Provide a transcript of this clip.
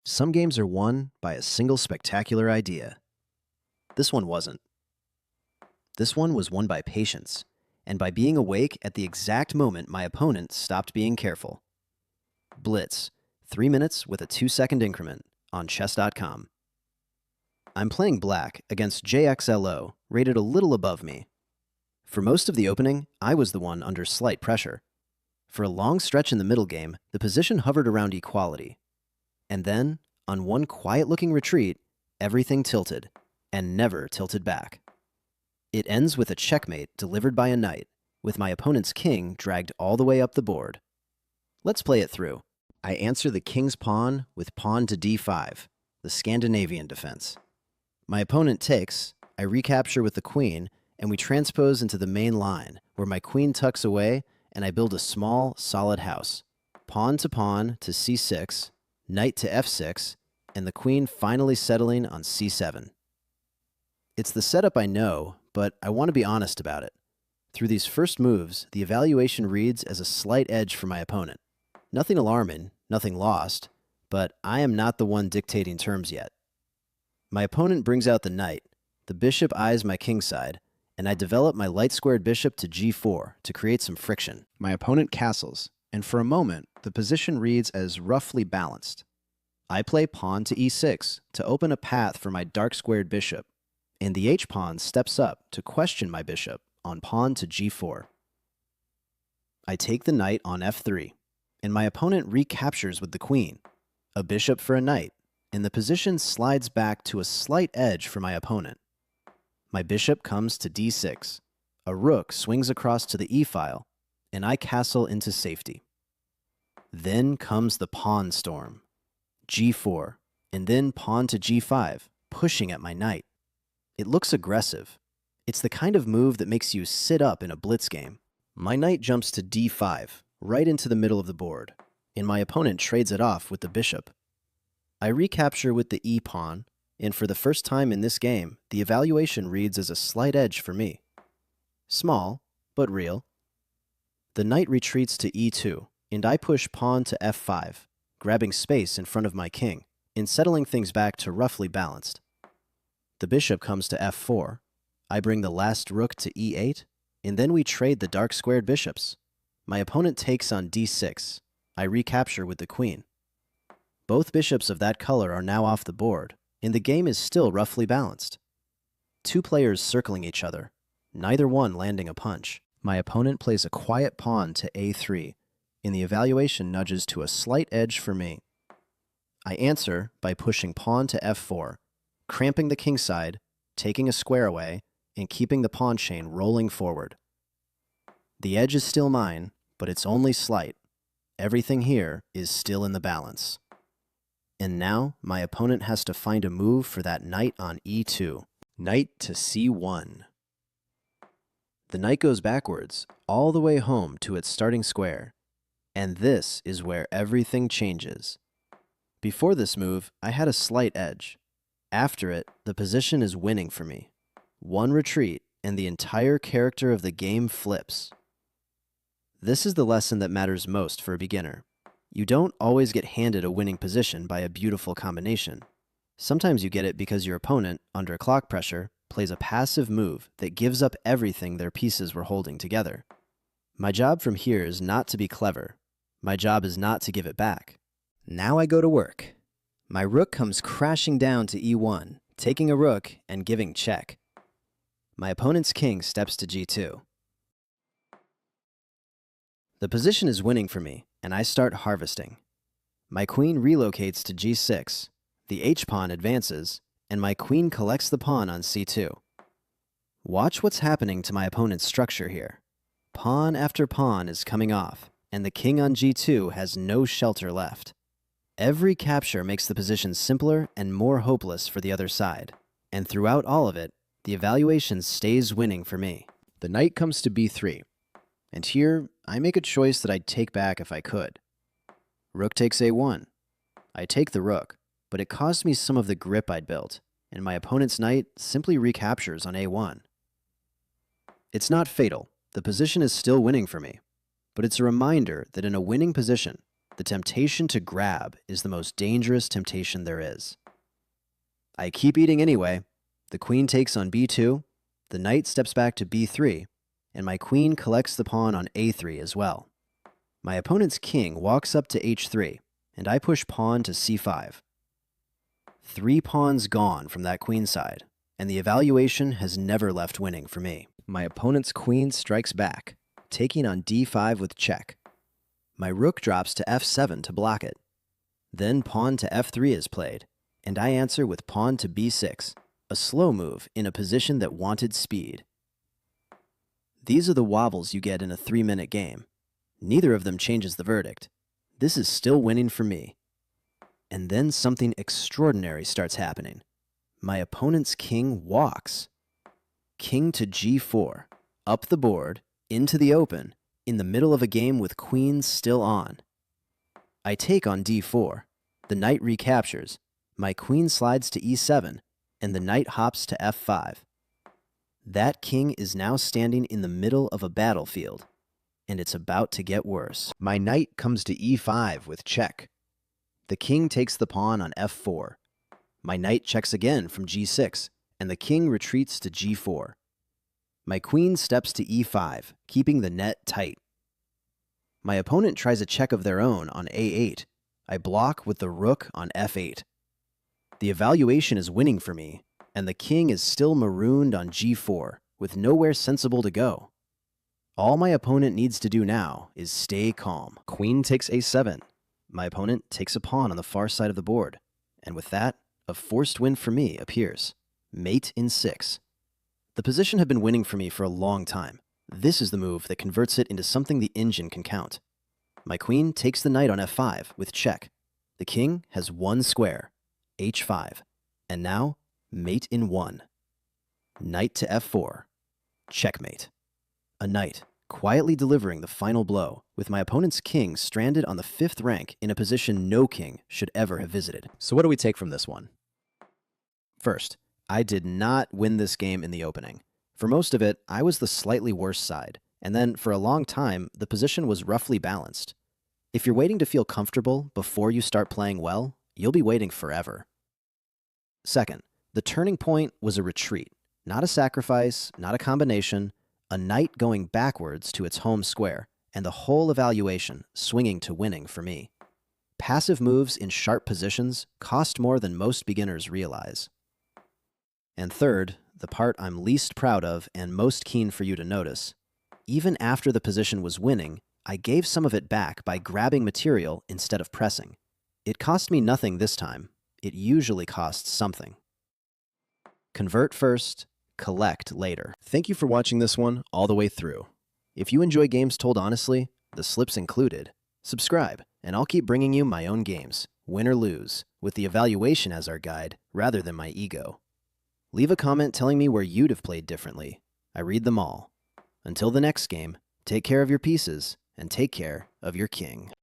Some games are won by a single spectacular idea. This one wasn't. This one was won by patience, and by being awake at the exact moment my opponent stopped being careful. Blitz, 3 minutes with a 2-second increment on chess.com. I'm playing black against JXLO, rated a little above me. For most of the opening, I was the one under slight pressure. For a long stretch in the middle game, the position hovered around equality. And then, on one quiet-looking retreat, everything tilted, and never tilted back. It ends with a checkmate delivered by a knight, with my opponent's king dragged all the way up the board. Let's play it through. I answer the king's pawn with pawn to d5, the Scandinavian defense. My opponent takes, I recapture with the queen, and we transpose into the main line, where my queen tucks away and I build a small, solid house. Pawn to c6, knight to f6, and the queen finally settling on c7. It's the setup I know, but I want to be honest about it. Through these first moves, the evaluation reads as a slight edge for my opponent. Nothing alarming, nothing lost, but I am not the one dictating terms yet. My opponent brings out the knight, the bishop eyes my kingside, and I develop my light-squared bishop to g4 to create some friction. My opponent castles, and for a moment, the position reads as roughly balanced. I play pawn to e6 to open a path for my dark-squared bishop, and the h-pawn steps up to question my bishop on pawn to g4. I take the knight on f3, and my opponent recaptures with the queen, a bishop for a knight, and the position slides back to a slight edge for my opponent. My bishop comes to d6, a rook swings across to the e-file, and I castle into safety. Then comes the pawn storm, g4, and then pawn to g5, pushing at my knight. It looks aggressive. It's the kind of move that makes you sit up in a blitz game. My knight jumps to d5, right into the middle of the board, and my opponent trades it off with the bishop. I recapture with the e-pawn, and for the first time in this game, the evaluation reads as a slight edge for me. Small, but real. The knight retreats to e2, and I push pawn to f5, grabbing space in front of my king, and settling things back to roughly balanced. The bishop comes to f4. I bring the last rook to e8, and then we trade the dark-squared bishops. My opponent takes on d6. I recapture with the queen. Both bishops of that color are now off the board, and the game is still roughly balanced. Two players circling each other, neither one landing a punch. My opponent plays a quiet pawn to a3, and the evaluation nudges to a slight edge for me. I answer by pushing pawn to f4, cramping the kingside, taking a square away, and keeping the pawn chain rolling forward. The edge is still mine, but it's only slight. Everything here is still in the balance. And now, my opponent has to find a move for that knight on e2. Knight to c1. The knight goes backwards, all the way home to its starting square. And this is where everything changes. Before this move, I had a slight edge. After it, the position is winning for me. One retreat, and the entire character of the game flips. This is the lesson that matters most for a beginner. You don't always get handed a winning position by a beautiful combination. Sometimes you get it because your opponent, under clock pressure, plays a passive move that gives up everything their pieces were holding together. My job from here is not to be clever. My job is not to give it back. Now I go to work. My rook comes crashing down to e1, taking a rook and giving check. My opponent's king steps to g2. The position is winning for me, and I start harvesting. My queen relocates to g6, the h-pawn advances, and my queen collects the pawn on c2. Watch what's happening to my opponent's structure here. Pawn after pawn is coming off, and the king on g2 has no shelter left. Every capture makes the position simpler and more hopeless for the other side, and throughout all of it, the evaluation stays winning for me. The knight comes to b3, and here I make a choice that I'd take back if I could. Rook takes a1. I take the rook, but it cost me some of the grip I'd built, and my opponent's knight simply recaptures on a1. It's not fatal. The position is still winning for me, but it's a reminder that in a winning position, The temptation to grab is the most dangerous temptation there is. I keep eating anyway. The queen takes on b2, the knight steps back to b3, and my queen collects the pawn on a3 as well. My opponent's king walks up to h3, and I push pawn to c5. 3 pawns gone from that queen side, and the evaluation has never left winning for me. My opponent's queen strikes back, taking on d5 with check. My rook drops to f7 to block it. Then pawn to f3 is played, and I answer with pawn to b6, a slow move in a position that wanted speed. These are the wobbles you get in a 3-minute game. Neither of them changes the verdict. This is still winning for me. And then something extraordinary starts happening. My opponent's king walks. King to g4, up the board, into the open, in the middle of a game with queens still on. I take on d4. The knight recaptures. My queen slides to e7, and the knight hops to f5. That king is now standing in the middle of a battlefield, and it's about to get worse. My knight comes to e5 with check. The king takes the pawn on f4. My knight checks again from g6, and the king retreats to g4. My queen steps to e5, keeping the net tight. My opponent tries a check of their own on a8. I block with the rook on f8. The evaluation is winning for me, and the king is still marooned on g4, with nowhere sensible to go. All my opponent needs to do now is stay calm. Queen takes a7. My opponent takes a pawn on the far side of the board, and with that, a forced win for me appears. Mate in 6. The position had been winning for me for a long time. This is the move that converts it into something the engine can count. My queen takes the knight on f5 with check. The king has one square, h5, and now mate in 1. Knight to f4. Checkmate. A knight, quietly delivering the final blow, with my opponent's king stranded on the 5th rank in a position no king should ever have visited. So what do we take from this one? First, I did not win this game in the opening. For most of it, I was the slightly worse side, and then for a long time, the position was roughly balanced. If you're waiting to feel comfortable before you start playing well, you'll be waiting forever. Second, the turning point was a retreat, not a sacrifice, not a combination, a knight going backwards to its home square, and the whole evaluation swinging to winning for me. Passive moves in sharp positions cost more than most beginners realize. And third, the part I'm least proud of and most keen for you to notice, even after the position was winning, I gave some of it back by grabbing material instead of pressing. It cost me nothing this time. It usually costs something. Convert first, collect later. Thank you for watching this one all the way through. If you enjoy games told honestly, the slips included, subscribe, and I'll keep bringing you my own games, win or lose, with the evaluation as our guide rather than my ego. Leave a comment telling me where you'd have played differently. I read them all. Until the next game, take care of your pieces and take care of your king.